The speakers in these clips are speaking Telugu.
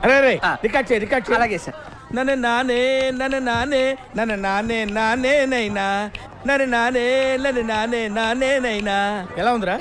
అరే రికార్డ్ చేయి. అలాగే సార్. నన్ను నానే నన్ను నానే నన్ను నానే నానే నైనా నన్ను నానే నన్ను నానే నానే నైనా. ఎలా ఉందిరా?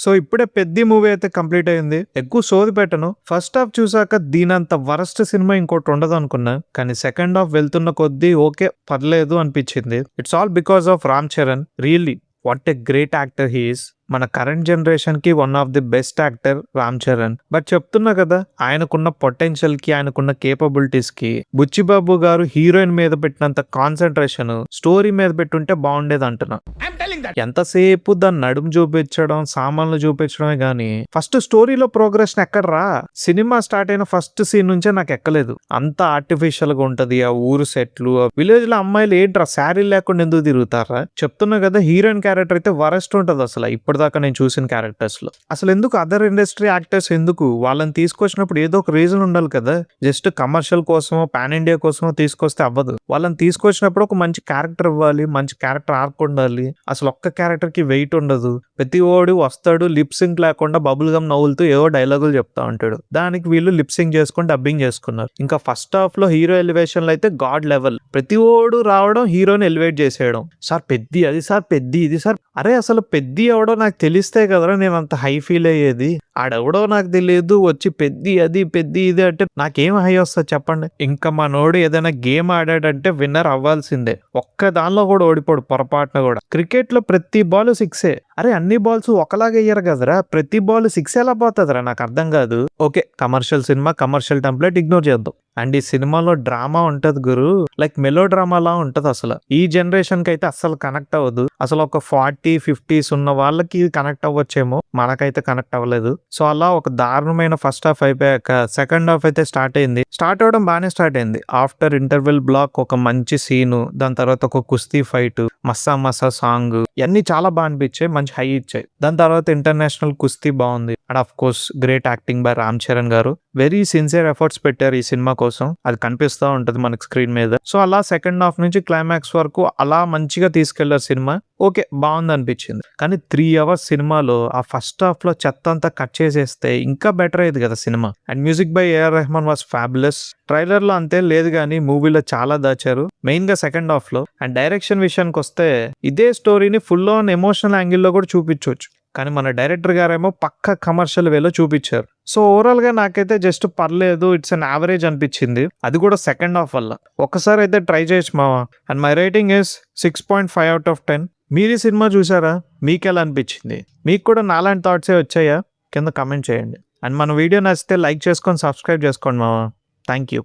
సో ఇప్పుడే పెద్ద మూవీ అయితే కంప్లీట్ అయింది. ఎక్కువ సోది పెట్టను. ఫస్ట్ హాఫ్ చూసాక దీనంత వరస్ట్ సినిమా ఇంకోటి ఉండదు అనుకున్నా, కానీ సెకండ్ హాఫ్ వెళ్తున్న కొద్దీ ఓకే పర్లేదు అనిపించింది. It's all because of Ram Charan. Really what a great actor he is. మన కరెంట్ జనరేషన్ కి one of the best actor Ram Charan. But చెప్తున్నా కదా, ఆయనకున్న పొటెన్షియల్ కి ఆయనకున్న కేపబిలిటీస్ కి బుచ్చిబాబు గారు హీరోయిన్ మీద పెట్టినంత కాన్సన్ట్రేషన్ స్టోరీ మీద పెట్టుంటే బాగుండేది అంటున్నా. ఎంతసేపు దాన్ని నడుము చూపించడం, సామాన్లు చూపించడమే గానీ ఫస్ట్ స్టోరీలో ప్రోగ్రెషన్ ఎక్కడరా? సినిమా స్టార్ట్ అయిన ఫస్ట్ సీన్ నుంచే నాకు ఎక్కలేదు. అంత ఆర్టిఫిషియల్ గా ఉంటది. ఆ ఊరు సెట్లు, విలేజ్ లో అమ్మాయిలు ఏంట్రా శారీ లేకుండా ఎందుకు తిరుగుతారా? చెప్తున్నా కదా, హీరోయిన్ క్యారెక్టర్ అయితే వరస్ట్ ఉంటది అసలు ఇప్పటిదాకా నేను చూసిన క్యారెక్టర్స్ లో. అసలు ఎందుకు అదర్ ఇండస్ట్రీ యాక్టర్స్ ఎందుకు వాళ్ళని తీసుకొచ్చినప్పుడు ఏదో ఒక రీజన్ ఉండాలి కదా. జస్ట్ కమర్షియల్ కోసమో పాన్ ఇండియా కోసమో తీసుకొస్తే అవ్వదు. వాళ్ళని తీసుకొచ్చినప్పుడు ఒక మంచి క్యారెక్టర్ ఇవ్వాలి, మంచి క్యారెక్టర్ ఆర్క్ ఉండాలి. అసలు ఒక్క క్యారెక్టర్ కి వెయిట్ ఉండదు. ప్రతి ఓడి వస్తాడు లిప్ సింక్ లేకుండా బబుల్ గమ్ నవ్వులుతూ ఏవో డైలాగులు చెప్తా ఉంటాడు. దానికి వీళ్ళు లిప్ సింక్ చేసుకుని డబ్బింగ్ చేసుకున్నారు. ఇంకా ఫస్ట్ హాఫ్ లో హీరో ఎలివేషన్ లో అయితే గాడ్ లెవెల్. ప్రతి ఓడు రావడం హీరోని ఎలివేట్ చేసేయడం. సార్ పెద్ది అది, సార్ పెద్ది ఇది, సార్ అరే అసలు పెద్ది ఎవడో నాకు తెలిస్తే కదరా నేను అంత హై ఫీల్ అయ్యేది. ఆడెవడో నాకు తెలియదు వచ్చి పెద్ది అది పెద్ది ఇది అంటే నాకేం హై వస్తుంది చెప్పండి. ఇంకా మనోడు ఏదైనా గేమ్ ఆడాడంటే విన్నర్ అవ్వాల్సిందే. ఒక్క దానిలో కూడా ఓడిపోడు పొరపాటున కూడా. క్రికెట్ లో ప్రతి బాల్ సిక్సే. అరే అన్ని బాల్స్ ఒకలాగా వేయరు కదరా, ప్రతి బాల్ సిక్స్ ఎలా పోతుందిరా? నాకు అర్థం కాదు. Okay, commercial cinema, commercial template ignore చేద్దాం. అండ్ ఈ సినిమాలో డ్రామా ఉంటది గురు, లైక్ మెలో డ్రామాలా ఉంటది. అసలు ఈ జనరేషన్ కి అయితే అస్సలు కనెక్ట్ అవ్వదు. అసలు ఒక 40-50s ఉన్న వాళ్ళకి కనెక్ట్ అవ్వచ్చేమో, మనకైతే కనెక్ట్ అవ్వలేదు. సో అలా ఒక దారుణమైన ఫస్ట్ హాఫ్ అయిపోయాక సెకండ్ హాఫ్ అయితే స్టార్ట్ అయింది. స్టార్ట్ అవడం బాగానే స్టార్ట్ అయింది. ఆఫ్టర్ ఇంటర్వెల్ బ్లాక్ ఒక మంచి సీను, దాని తర్వాత ఒక కుస్తీ ఫైట్, మస్సా మస్సా సాంగ్, ఇవన్నీ చాలా బాగా అనిపించాయి, మంచి హై ఇచ్చాయి. దాని తర్వాత ఇంటర్నేషనల్ కుస్తీ బాగుంది. And of course great acting by Ram Charan garu. Very sincere efforts పెట్టారు ఈ సినిమా కోసం. అది కనిపిస్తూ ఉంటది మనకి స్క్రీన్ మీద. సో అలా సెకండ్ హాఫ్ నుంచి క్లైమాక్స్ వరకు అలా మంచిగా తీసుకెళ్లారు సినిమా. ఓకే బాగుంది అనిపించింది. కానీ 3 hours సినిమాలో ఆ ఫస్ట్ హాఫ్ లో చెత్త అంతా కట్ చేసేస్తే ఇంకా బెటర్ అయ్యేది కదా cinema. And music by A R Rahman was fabulous. Trailer లో అంతే లేదు కానీ మూవీలో చాలా దాచారు, మెయిన్ గా సెకండ్ హాఫ్ లో. అండ్ డైరెక్షన్ విషయానికి వస్తే ఇదే స్టోరీని ఫుల్ ఆన్ ఎమోషనల్ యాంగిల్ లో కూడా చూపించవచ్చు. కానీ మన డైరెక్టర్ గారేమో పక్క కమర్షియల్ వేలో చూపించారు. సో ఓవరాల్ గా నాకైతే జస్ట్ పర్లేదు, ఇట్స్ అన్ యావరేజ్ అనిపించింది. అది కూడా సెకండ్ హాఫ్ వల్ల. ఒకసారి అయితే ట్రై చేయొచ్చు మావా. And my rating is 6.5 out of 10. మీరు ఈ సినిమా చూసారా? మీకు ఎలా అనిపించింది? మీకు కూడా నాలాంటి థాట్సే వచ్చాయా? కింద కమెంట్ చేయండి. అండ్ మన వీడియో నచ్చితే లైక్ చేసుకొని సబ్స్క్రైబ్ చేసుకోండి మావా. Thank you.